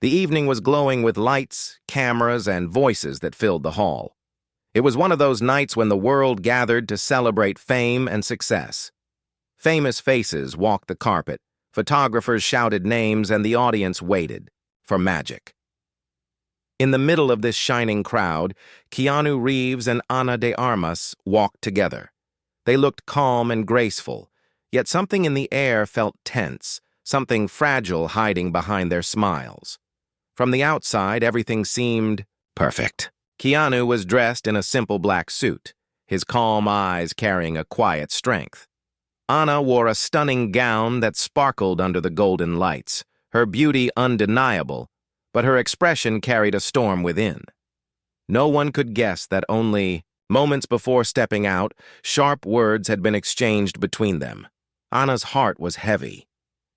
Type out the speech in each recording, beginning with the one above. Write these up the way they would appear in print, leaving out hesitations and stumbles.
The evening was glowing with lights, cameras, and voices that filled the hall. It was one of those nights when the world gathered to celebrate fame and success. Famous faces walked the carpet, photographers shouted names, and the audience waited for magic. In the middle of this shining crowd, Keanu Reeves and Ana de Armas walked together. They looked calm and graceful, yet something in the air felt tense, something fragile hiding behind their smiles. From the outside, everything seemed perfect. Keanu was dressed in a simple black suit, his calm eyes carrying a quiet strength. Ana wore a stunning gown that sparkled under the golden lights, her beauty undeniable, but her expression carried a storm within. No one could guess that only moments before stepping out, sharp words had been exchanged between them. Ana's heart was heavy.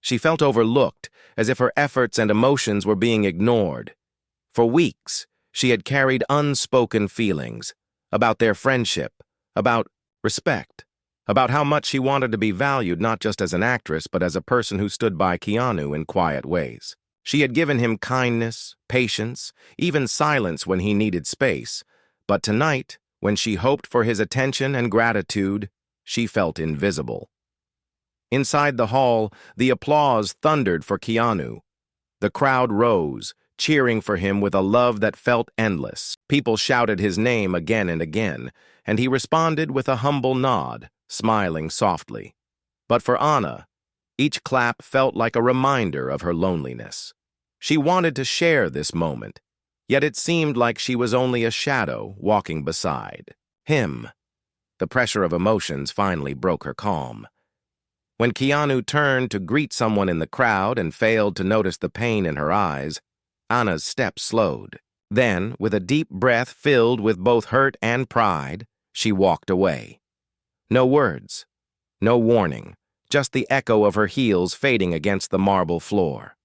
She felt overlooked, as if her efforts and emotions were being ignored. For weeks, she had carried unspoken feelings about their friendship, about respect, about how much she wanted to be valued not just as an actress but as a person who stood by Keanu in quiet ways. She had given him kindness, patience, even silence when he needed space, but tonight, when she hoped for his attention and gratitude, she felt invisible. Inside the hall, the applause thundered for Keanu. The crowd rose, cheering for him with a love that felt endless. People shouted his name again and again, and he responded with a humble nod, smiling softly. But for Ana, each clap felt like a reminder of her loneliness. She wanted to share this moment, yet it seemed like she was only a shadow walking beside him. The pressure of emotions finally broke her calm. When Keanu turned to greet someone in the crowd and failed to notice the pain in her eyes, Ana's step slowed. Then, with a deep breath filled with both hurt and pride, she walked away. No words, no warning, just the echo of her heels fading against the marble floor.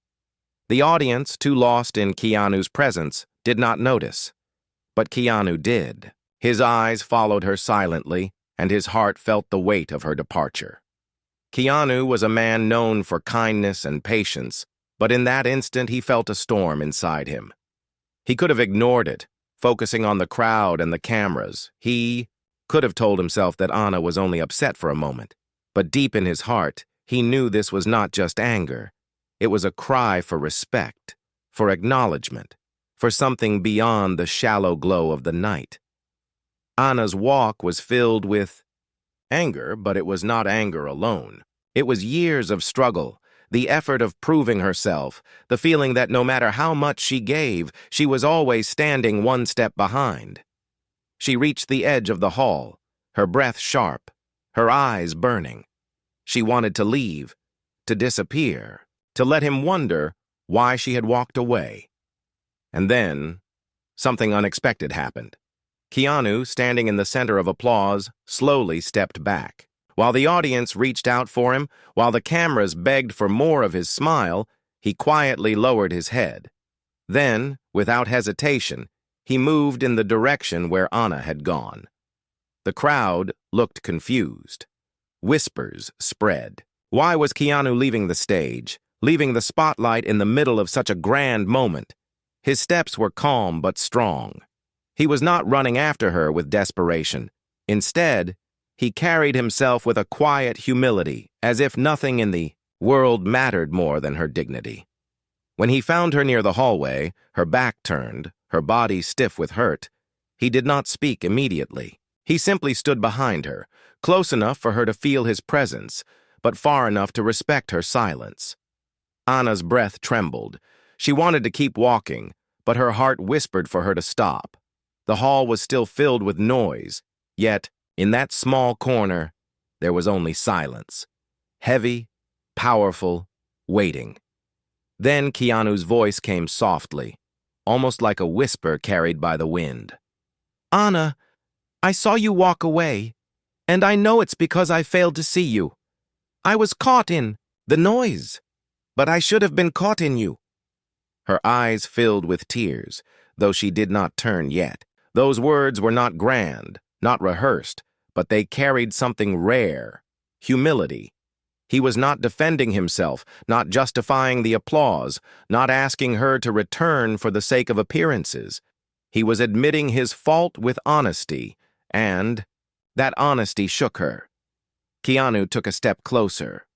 The audience, too lost in Keanu's presence, did not notice. But Keanu did. His eyes followed her silently, and his heart felt the weight of her departure. Keanu was a man known for kindness and patience, but in that instant he felt a storm inside him. He could have ignored it, focusing on the crowd and the cameras. He could have told himself that Ana was only upset for a moment. But deep in his heart, he knew this was not just anger. It was a cry for respect, for acknowledgement, for something beyond the shallow glow of the night. Ana's walk was filled with anger, but it was not anger alone. It was years of struggle, the effort of proving herself, the feeling that no matter how much she gave, she was always standing one step behind. She reached the edge of the hall, her breath sharp, her eyes burning. She wanted to leave, to disappear, to let him wonder why she had walked away. And then, something unexpected happened. Keanu, standing in the center of applause, slowly stepped back. While the audience reached out for him, while the cameras begged for more of his smile, he quietly lowered his head. Then, without hesitation, he moved in the direction where Ana had gone. The crowd looked confused. Whispers spread. Why was Keanu leaving the stage, leaving the spotlight in the middle of such a grand moment? His steps were calm but strong. He was not running after her with desperation. Instead, he carried himself with a quiet humility, as if nothing in the world mattered more than her dignity. When he found her near the hallway, her back turned, her body stiff with hurt, he did not speak immediately. He simply stood behind her, close enough for her to feel his presence, but far enough to respect her silence. Ana's breath trembled. She wanted to keep walking, but her heart whispered for her to stop. The hall was still filled with noise, yet, in that small corner, there was only silence. Heavy, powerful, waiting. Then Keanu's voice came softly, almost like a whisper carried by the wind. "Ana, I saw you walk away, and I know it's because I failed to see you. I was caught in the noise, but I should have been caught in you." Her eyes filled with tears, though she did not turn yet. Those words were not grand, not rehearsed, but they carried something rare, humility. He was not defending himself, not justifying the applause, not asking her to return for the sake of appearances. He was admitting his fault with honesty, and that honesty shook her. Keanu took a step closer.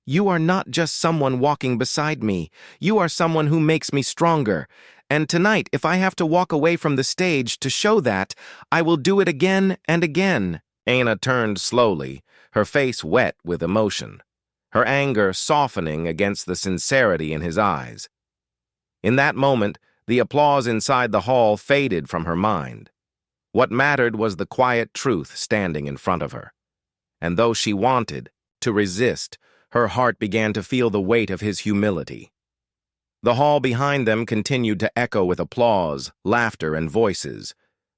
"You are not just someone walking beside me. You are someone who makes me stronger. And tonight, if I have to walk away from the stage to show that, I will do it again and again." Anna turned slowly, her face wet with emotion, her anger softening against the sincerity in his eyes. In that moment, the applause inside the hall faded from her mind. What mattered was the quiet truth standing in front of her. And though she wanted to resist, her heart began to feel the weight of his humility. The hall behind them continued to echo with applause, laughter, and voices.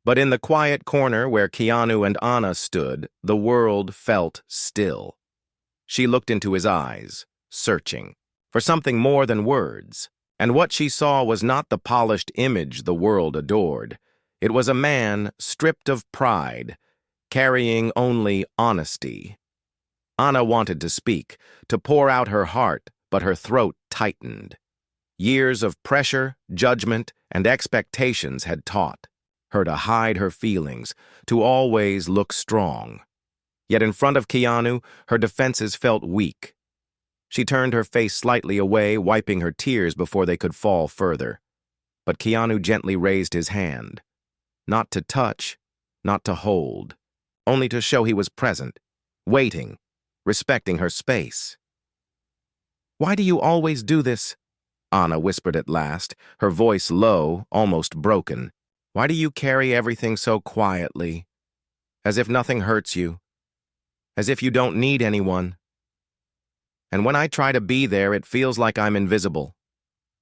But in the quiet corner where Keanu and Anna stood, the world felt still. She looked into his eyes, searching for something more than words. And what she saw was not the polished image the world adored. It was a man stripped of pride, carrying only honesty. Anna wanted to speak, to pour out her heart, but her throat tightened. Years of pressure, judgment, and expectations had taught her to hide her feelings, to always look strong. Yet in front of Keanu, her defenses felt weak. She turned her face slightly away, wiping her tears before they could fall further. But Keanu gently raised his hand. Not to touch, not to hold, only to show he was present, waiting, respecting her space. "Why do you always do this?" Anna whispered at last, her voice low, almost broken. "Why do you carry everything so quietly? As if nothing hurts you. As if you don't need anyone. And when I try to be there, it feels like I'm invisible."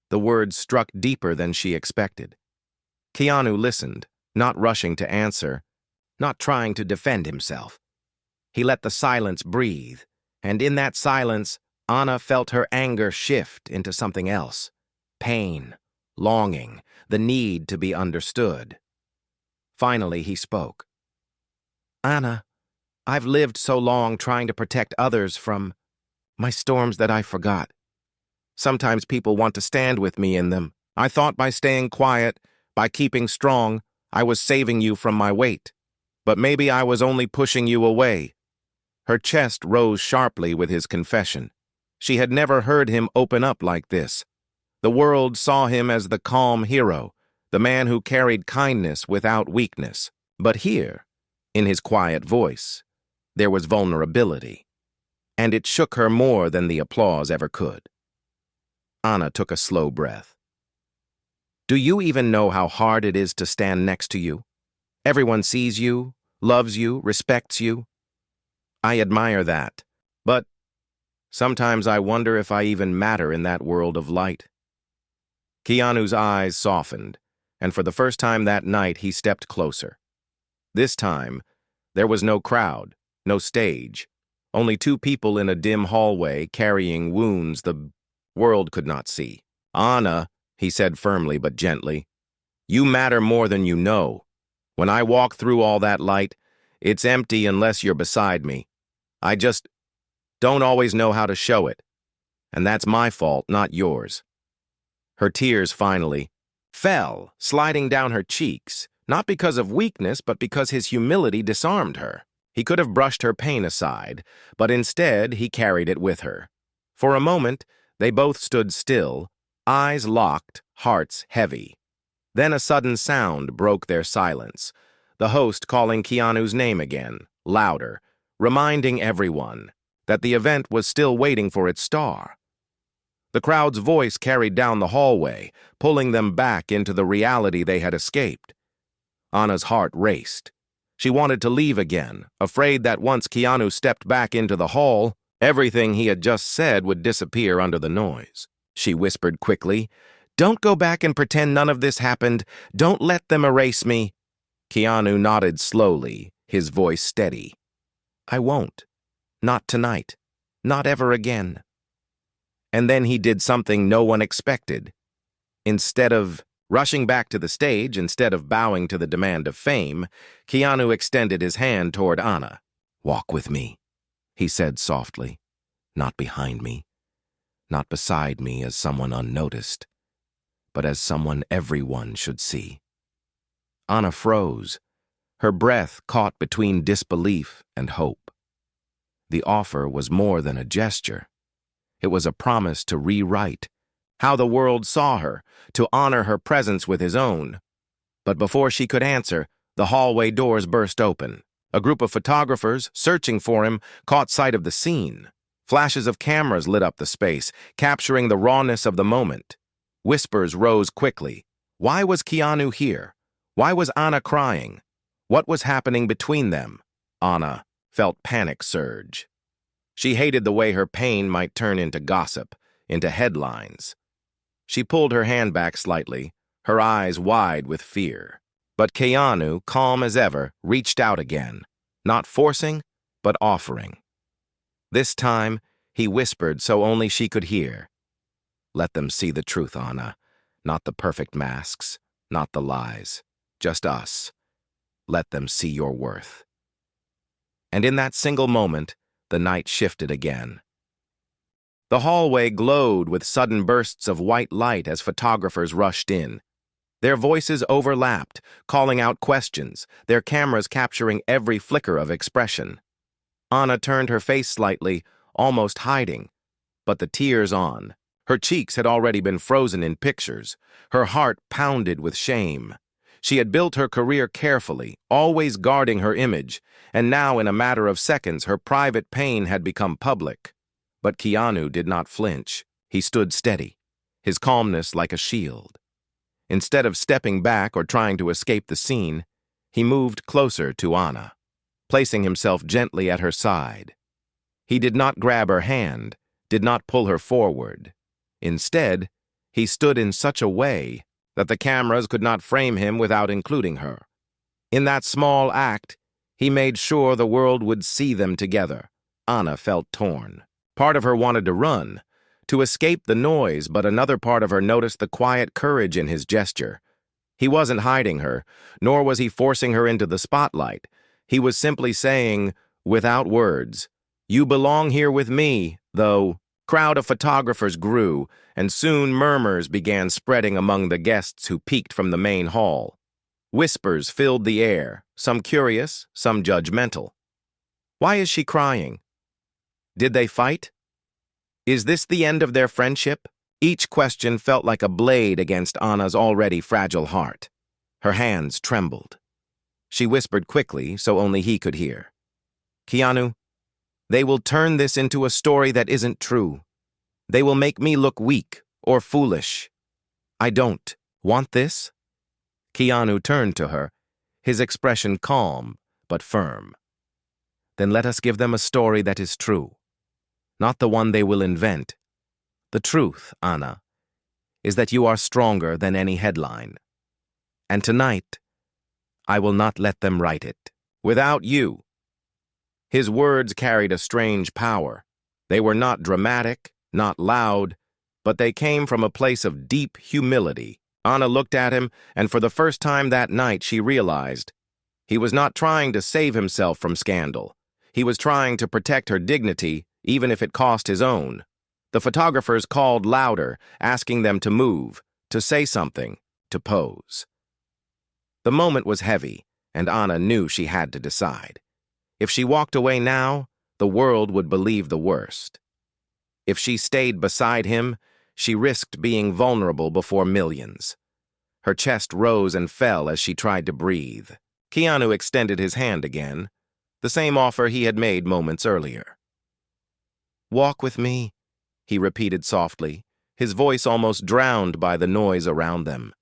The words struck deeper than she expected. Keanu listened, not rushing to answer, not trying to defend himself. He let the silence breathe, and in that silence, Anna felt her anger shift into something else. Pain, longing, the need to be understood. Finally, he spoke. "Anna, I've lived so long trying to protect others from my storms that I forgot. Sometimes people want to stand with me in them. I thought by staying quiet, by keeping strong, I was saving you from my weight. But maybe I was only pushing you away." Her chest rose sharply with his confession. She had never heard him open up like this. The world saw him as the calm hero, the man who carried kindness without weakness. But here, in his quiet voice, there was vulnerability. And it shook her more than the applause ever could. Anna took a slow breath. "Do you even know how hard it is to stand next to you? Everyone sees you, loves you, respects you. I admire that, but sometimes I wonder if I even matter in that world of light." Keanu's eyes softened, and for the first time that night he stepped closer. This time, there was no crowd, no stage, only two people in a dim hallway carrying wounds the world could not see. "Anna," he said firmly but gently, "you matter more than you know. When I walk through all that light, it's empty unless you're beside me. I just don't always know how to show it. And that's my fault, not yours." Her tears finally fell, sliding down her cheeks, not because of weakness, but because his humility disarmed her. He could have brushed her pain aside, but instead he carried it with her. For a moment, they both stood still, eyes locked, hearts heavy. Then a sudden sound broke their silence, the host calling Keanu's name again, louder, reminding everyone that the event was still waiting for its star. The crowd's voice carried down the hallway, pulling them back into the reality they had escaped. Anna's heart raced. She wanted to leave again, afraid that once Keanu stepped back into the hall, everything he had just said would disappear under the noise. She whispered quickly, "Don't go back and pretend none of this happened. Don't let them erase me." Keanu nodded slowly, his voice steady. "I won't. Not tonight. Not ever again." And then he did something no one expected. Instead of rushing back to the stage, instead of bowing to the demand of fame, Keanu extended his hand toward Anna. "Walk with me," he said softly. not behind me, not beside me as someone unnoticed, but as someone everyone should see. Anna froze, her breath caught between disbelief and hope. The offer was more than a gesture. It was a promise to rewrite how the world saw her, to honor her presence with his own. But before she could answer, the hallway doors burst open. A group of photographers, searching for him, caught sight of the scene. Flashes of cameras lit up the space, capturing the rawness of the moment. Whispers rose quickly. Why was Keanu here? Why was Anna crying? What was happening between them? Anna felt panic surge. She hated the way her pain might turn into gossip, into headlines. She pulled her hand back slightly, her eyes wide with fear. But Keanu, calm as ever, reached out again, not forcing, but offering. This time, he whispered so only she could hear. Let them see the truth, Anna. Not the perfect masks, not the lies. Just us. Let them see your worth. And in that single moment, the night shifted again. The hallway glowed with sudden bursts of white light as photographers rushed in. Their voices overlapped, calling out questions, their cameras capturing every flicker of expression. Anna turned her face slightly, almost hiding, but the tears on. Her cheeks had already been frozen in pictures. Her heart pounded with shame. She had built her career carefully, always guarding her image, and now in a matter of seconds her private pain had become public. But Keanu did not flinch. He stood steady, his calmness like a shield. Instead of stepping back or trying to escape the scene, he moved closer to Anna, placing himself gently at her side. He did not grab her hand, did not pull her forward. Instead, he stood in such a way that the cameras could not frame him without including her. In that small act, he made sure the world would see them together. Anna felt torn. Part of her wanted to run, to escape the noise, but another part of her noticed the quiet courage in his gesture. He wasn't hiding her, nor was he forcing her into the spotlight. He was simply saying, without words, "You belong here with me," though. Crowd of photographers grew, and soon murmurs began spreading among the guests who peeked from the main hall. Whispers filled the air, some curious, some judgmental. Why is she crying? Did they fight? Is this the end of their friendship? Each question felt like a blade against Anna's already fragile heart. Her hands trembled. She whispered quickly so only he could hear. Keanu, they will turn this into a story that isn't true. They will make me look weak or foolish. I don't want this. Keanu turned to her, his expression calm but firm. Then let us give them a story that is true. Not the one they will invent. The truth, Anna, is that you are stronger than any headline. And tonight, I will not let them write it. Without you. His words carried a strange power. They were not dramatic, not loud, but they came from a place of deep humility. Anna looked at him, and for the first time that night she realized he was not trying to save himself from scandal. He was trying to protect her dignity, even if it cost his own. The photographers called louder, asking them to move, to say something, to pose. The moment was heavy, and Anna knew she had to decide. If she walked away now, the world would believe the worst. If she stayed beside him, she risked being vulnerable before millions. Her chest rose and fell as she tried to breathe. Keanu extended his hand again, the same offer he had made moments earlier. Walk with me, he repeated softly, his voice almost drowned by the noise around them.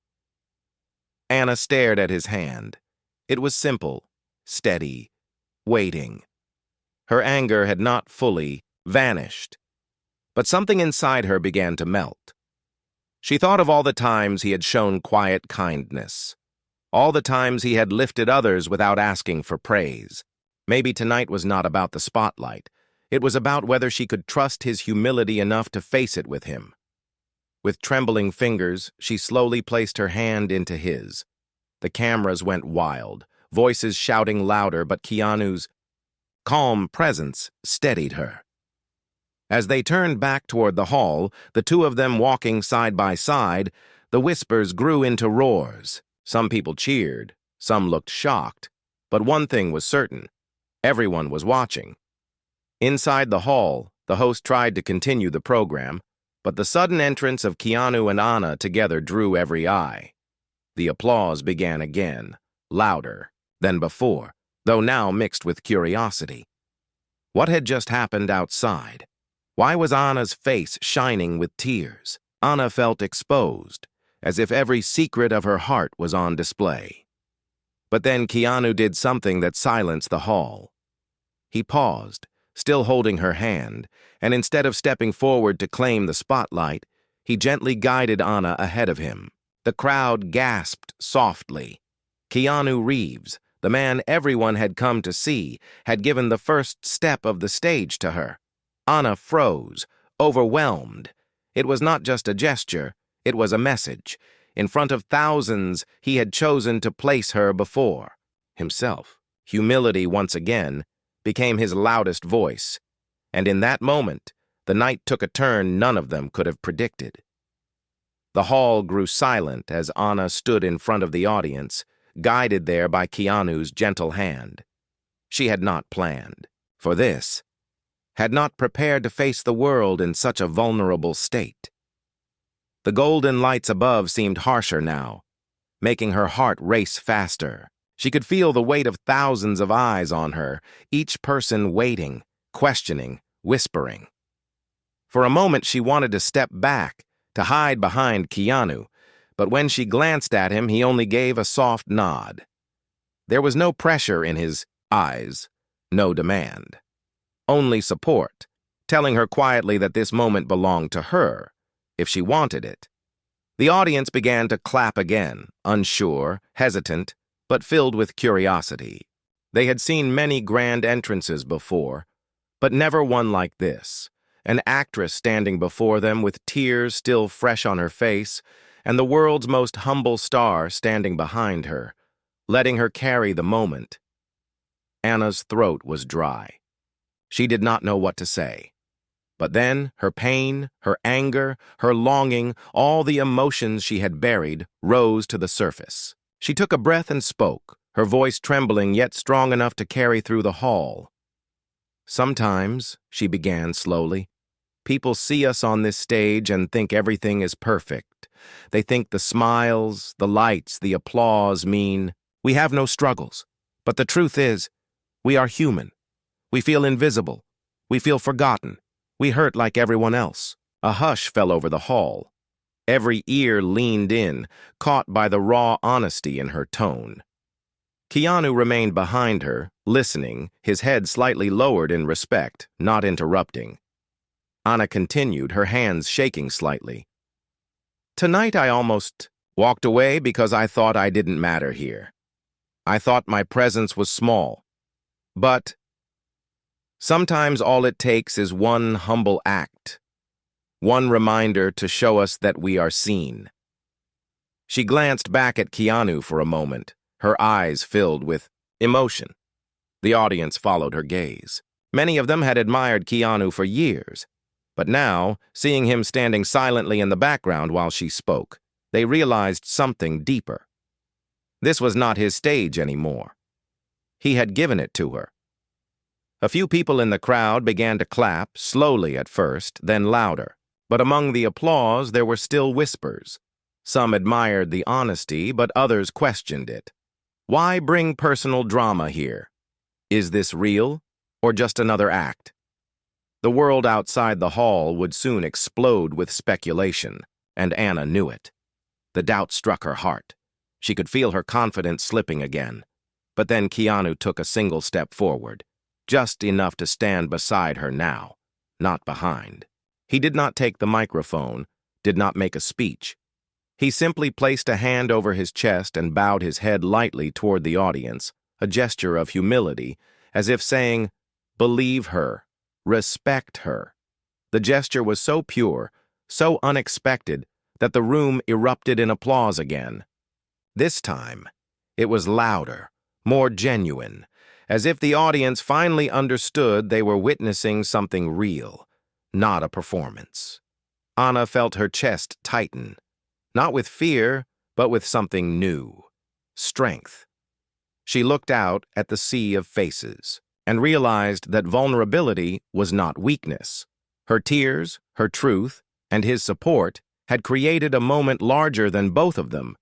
Anna stared at his hand. It was simple, steady, waiting. Her anger had not fully vanished, but something inside her began to melt. She thought of all the times he had shown quiet kindness, all the times he had lifted others without asking for praise. Maybe tonight was not about the spotlight. It was about whether she could trust his humility enough to face it with him. With trembling fingers, she slowly placed her hand into his. The cameras went wild, voices shouting louder, but Keanu's calm presence steadied her. As they turned back toward the hall, the two of them walking side by side, the whispers grew into roars. Some people cheered, some looked shocked, but one thing was certain: everyone was watching. Inside the hall, the host tried to continue the program, but the sudden entrance of Keanu and Anna together drew every eye. The applause began again, louder than before, though now mixed with curiosity. What had just happened outside? Why was Anna's face shining with tears? Anna felt exposed, as if every secret of her heart was on display. But then Keanu did something that silenced the hall. He paused, still holding her hand, and instead of stepping forward to claim the spotlight, he gently guided Anna ahead of him. The crowd gasped softly. Keanu Reeves, the man everyone had come to see, had given the first step of the stage to her. Anna froze, overwhelmed. It was not just a gesture, it was a message. In front of thousands, he had chosen to place her before himself. Humility, once again, became his loudest voice, and in that moment, the night took a turn none of them could have predicted. The hall grew silent as Anna stood in front of the audience, guided there by Keanu's gentle hand. She had not planned for this, had not prepared to face the world in such a vulnerable state. The golden lights above seemed harsher now, making her heart race faster. She could feel the weight of thousands of eyes on her, each person waiting, questioning, whispering. For a moment she wanted to step back, to hide behind Keanu, but when she glanced at him, he only gave a soft nod. There was no pressure in his eyes, no demand. Only support, telling her quietly that this moment belonged to her, if she wanted it. The audience began to clap again, unsure, hesitant, but filled with curiosity. They had seen many grand entrances before, but never one like this. An actress standing before them with tears still fresh on her face, and the world's most humble star standing behind her, letting her carry the moment. Anna's throat was dry. She did not know what to say. But then her pain, her anger, her longing, all the emotions she had buried, rose to the surface. She took a breath and spoke, her voice trembling yet strong enough to carry through the hall. "Sometimes," she began slowly, "people see us on this stage and think everything is perfect. They think the smiles, the lights, the applause mean we have no struggles. But the truth is, we are human. We feel invisible. We feel forgotten. We hurt like everyone else." A hush fell over the hall. Every ear leaned in, caught by the raw honesty in her tone. Keanu remained behind her, listening, his head slightly lowered in respect, not interrupting. Anna continued, her hands shaking slightly. "Tonight I almost walked away because I thought I didn't matter here. I thought my presence was small. But sometimes all it takes is one humble act, one reminder to show us that we are seen." She glanced back at Keanu for a moment, her eyes filled with emotion. The audience followed her gaze. Many of them had admired Keanu for years, but now, seeing him standing silently in the background while she spoke, they realized something deeper. This was not his stage anymore. He had given it to her. A few people in the crowd began to clap, slowly at first, then louder. But among the applause there were still whispers. Some admired the honesty, but others questioned it. Why bring personal drama here? Is this real, or just another act? The world outside the hall would soon explode with speculation, and Anna knew it. The doubt struck her heart. She could feel her confidence slipping again. But then Keanu took a single step forward, just enough to stand beside her now, not behind. He did not take the microphone, did not make a speech. He simply placed a hand over his chest and bowed his head lightly toward the audience, a gesture of humility, as if saying, "Believe her, respect her." The gesture was so pure, so unexpected, that the room erupted in applause again. This time, it was louder, more genuine, as if the audience finally understood they were witnessing something real. not a performance. Anna felt her chest tighten, not with fear, but with something new, strength. She looked out at the sea of faces and realized that vulnerability was not weakness. Her tears, her truth, and his support had created a moment larger than both of them.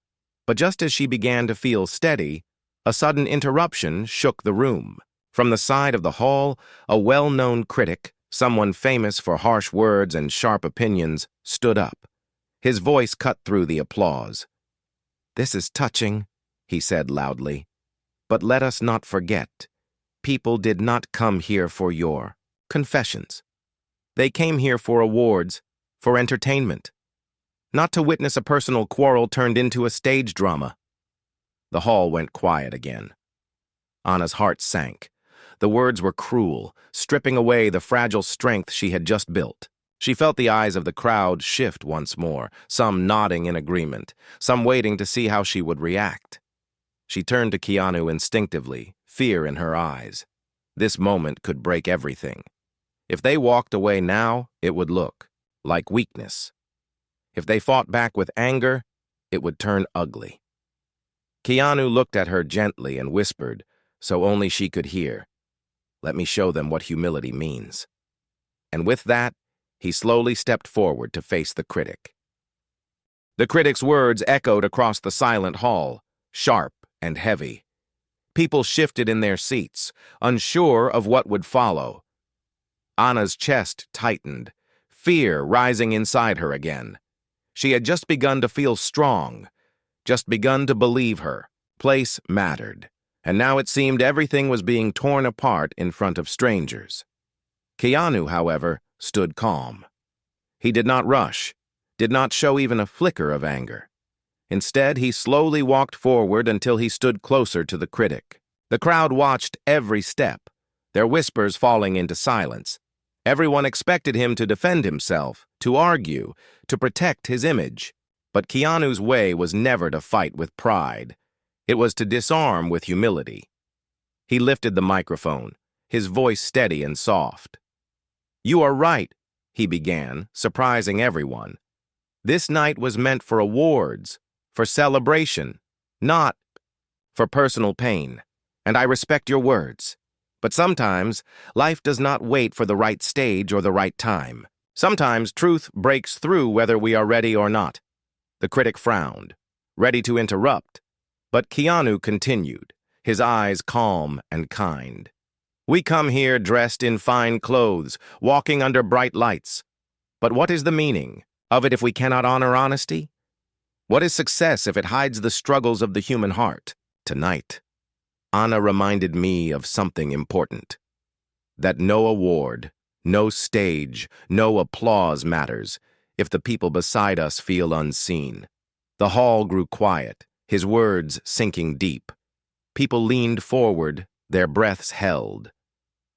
But just as she began to feel steady, a sudden interruption shook the room. From the side of the hall, a well-known critic, someone famous for harsh words and sharp opinions, stood up. His voice cut through the applause. "This is touching," he said loudly. "But let us not forget, people did not come here for your confessions. They came here for awards, for entertainment, not to witness a personal quarrel turned into a stage drama." The hall went quiet again. Anna's heart sank. The words were cruel, stripping away the fragile strength she had just built. She felt the eyes of the crowd shift once more, some nodding in agreement, some waiting to see how she would react. She turned to Keanu instinctively, fear in her eyes. This moment could break everything. If they walked away now, it would look like weakness. If they fought back with anger, it would turn ugly. Keanu looked at her gently and whispered, so only she could hear, "Let me show them what humility means." And with that, he slowly stepped forward to face the critic. The critic's words echoed across the silent hall, sharp and heavy. People shifted in their seats, unsure of what would follow. Anna's chest tightened, fear rising inside her again. She had just begun to feel strong, just begun to believe her place mattered, and now it seemed everything was being torn apart in front of strangers. Keanu, however, stood calm. He did not rush, did not show even a flicker of anger. Instead, he slowly walked forward until he stood closer to the critic. The crowd watched every step, their whispers falling into silence. Everyone expected him to defend himself, to argue, to protect his image. But Keanu's way was never to fight with pride. It was to disarm with humility. He lifted the microphone, his voice steady and soft. "You are right," he began, surprising everyone. "This night was meant for awards, for celebration, not for personal pain. And I respect your words. But sometimes, life does not wait for the right stage or the right time. Sometimes truth breaks through whether we are ready or not." The critic frowned, ready to interrupt, but Keanu continued, his eyes calm and kind. "We come here dressed in fine clothes, walking under bright lights. But what is the meaning of it if we cannot honor honesty? What is success if it hides the struggles of the human heart?" Tonight, Anna reminded me of something important. That no award, no stage, no applause matters if the people beside us feel unseen. The hall grew quiet, his words sinking deep. People leaned forward, their breaths held.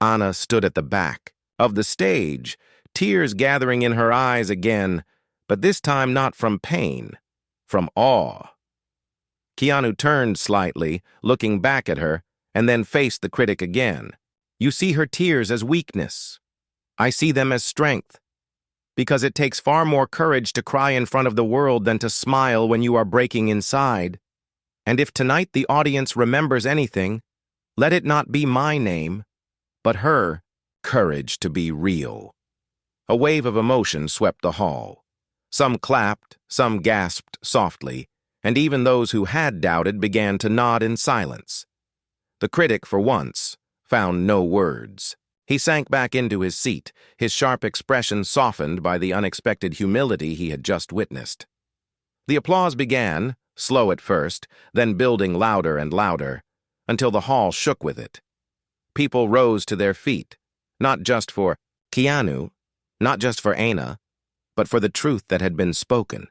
Anna stood at the back of the stage, tears gathering in her eyes again, but this time not from pain, from awe. Keanu turned slightly, looking back at her, and then faced the critic again. "You see her tears as weakness. I see them as strength. Because it takes far more courage to cry in front of the world than to smile when you are breaking inside. And if tonight the audience remembers anything, let it not be my name, but her courage to be real." A wave of emotion swept the hall. Some clapped, some gasped softly, and even those who had doubted began to nod in silence. The critic, for once, found no words. He sank back into his seat, his sharp expression softened by the unexpected humility he had just witnessed. The applause began, slow at first, then building louder and louder, until the hall shook with it. People rose to their feet, not just for Keanu, not just for Anna, but for the truth that had been spoken.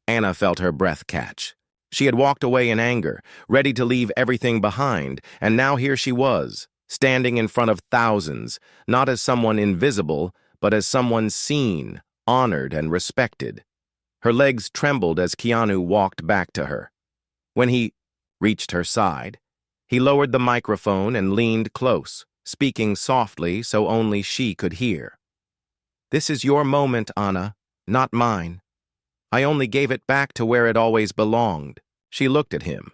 Anna felt her breath catch. She had walked away in anger, ready to leave everything behind, and now here she was, standing in front of thousands, not as someone invisible, but as someone seen, honored, and respected. Her legs trembled as Keanu walked back to her. When he reached her side, he lowered the microphone and leaned close, speaking softly so only she could hear. This is your moment, Anna, not mine. I only gave it back to where it always belonged. She looked at him,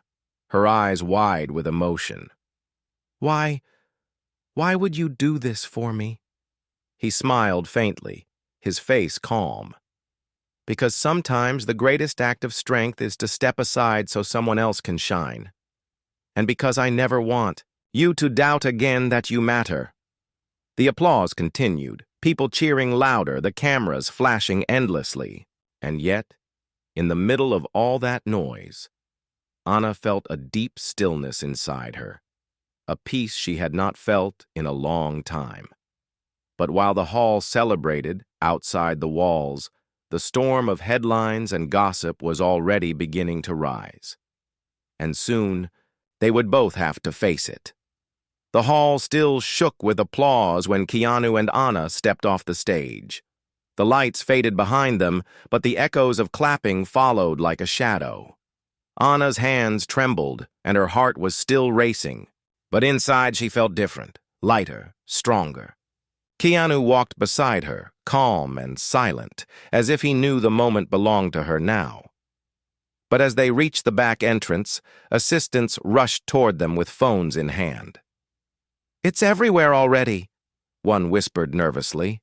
her eyes wide with emotion. Why would you do this for me? He smiled faintly, his face calm. Because sometimes the greatest act of strength is to step aside so someone else can shine. And because I never want you to doubt again that you matter. The applause continued, people cheering louder, the cameras flashing endlessly. And yet, in the middle of all that noise, Anna felt a deep stillness inside her, a peace she had not felt in a long time. But while the hall celebrated, outside the walls, the storm of headlines and gossip was already beginning to rise. And soon, they would both have to face it. The hall still shook with applause when Keanu and Anna stepped off the stage. The lights faded behind them, but the echoes of clapping followed like a shadow. Anna's hands trembled, and her heart was still racing. But inside she felt different, lighter, stronger. Keanu walked beside her, calm and silent, as if he knew the moment belonged to her now. But as they reached the back entrance, assistants rushed toward them with phones in hand. "It's everywhere already," one whispered nervously.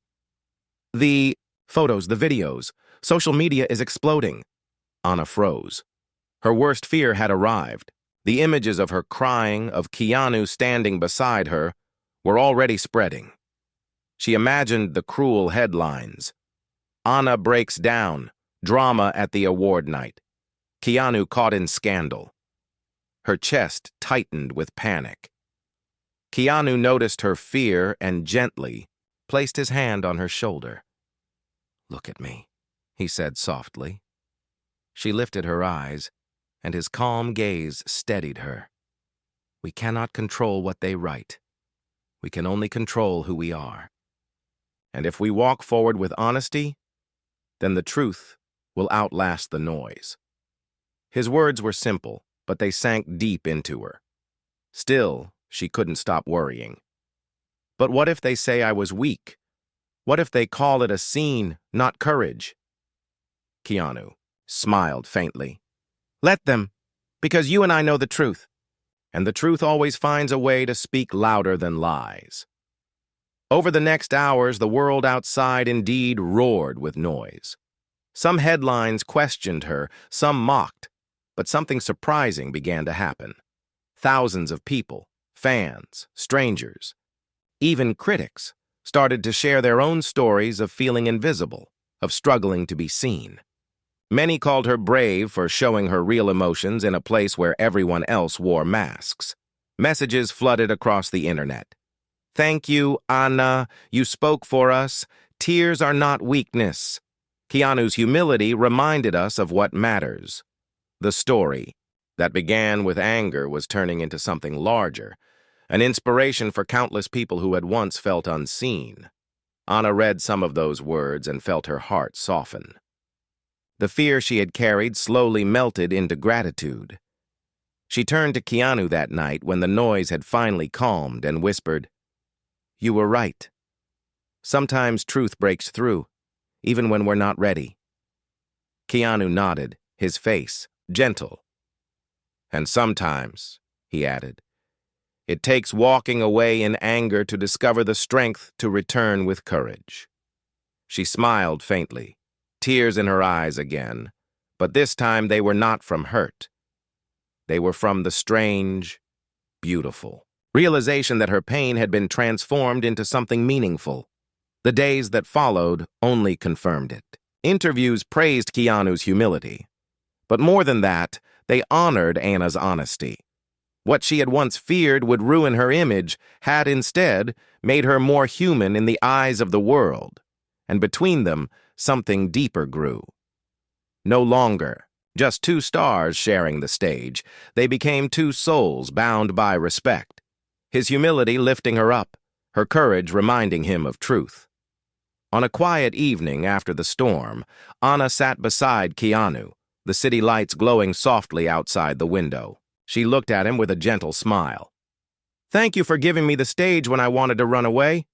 "The photos, the videos, social media is exploding." Anna froze. Her worst fear had arrived. The images of her crying, of Keanu standing beside her, were already spreading. She imagined the cruel headlines. Anna breaks down, drama at the award night. Keanu caught in scandal. Her chest tightened with panic. Keanu noticed her fear and gently placed his hand on her shoulder. "Look at me," he said softly. She lifted her eyes, and his calm gaze steadied her. "We cannot control what they write. We can only control who we are. And if we walk forward with honesty, then the truth will outlast the noise." His words were simple, but they sank deep into her. Still, she couldn't stop worrying. But what if they say I was weak? What if they call it a scene, not courage? Keanu smiled faintly. "Let them, because you and I know the truth. And the truth always finds a way to speak louder than lies." Over the next hours, the world outside indeed roared with noise. Some headlines questioned her, some mocked, but something surprising began to happen. Thousands of people, fans, strangers, even critics, started to share their own stories of feeling invisible, of struggling to be seen. Many called her brave for showing her real emotions in a place where everyone else wore masks. Messages flooded across the internet. "Thank you, Anna. You spoke for us. Tears are not weakness." Keanu's humility reminded us of what matters. The story that began with anger was turning into something larger, an inspiration for countless people who had once felt unseen. Anna read some of those words and felt her heart soften. The fear she had carried slowly melted into gratitude. She turned to Keanu that night when the noise had finally calmed and whispered, "You were right. Sometimes truth breaks through, even when we're not ready." Keanu nodded, his face gentle. "And sometimes," he added, "it takes walking away in anger to discover the strength to return with courage." She smiled faintly, tears in her eyes again, but this time they were not from hurt. They were from the strange, beautiful realization that her pain had been transformed into something meaningful. The days that followed only confirmed it. Interviews praised Keanu's humility. But more than that, they honored Anna's honesty. What she had once feared would ruin her image had instead made her more human in the eyes of the world. And between them, something deeper grew. No longer just two stars sharing the stage, they became two souls bound by respect. His humility lifting her up, her courage reminding him of truth. On a quiet evening after the storm, Anna sat beside Keanu, the city lights glowing softly outside the window. She looked at him with a gentle smile. "Thank you for giving me the stage when I wanted to run away."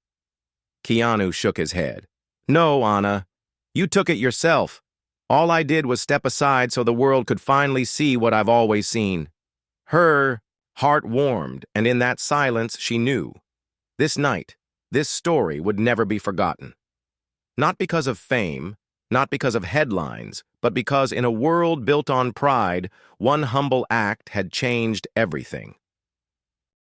Keanu shook his head. No, Anna. You took it yourself. All I did was step aside so the world could finally see what I've always seen. Her heart warmed, and in that silence she knew. This night, this story would never be forgotten. Not because of fame, not because of headlines, but because in a world built on pride, one humble act had changed everything.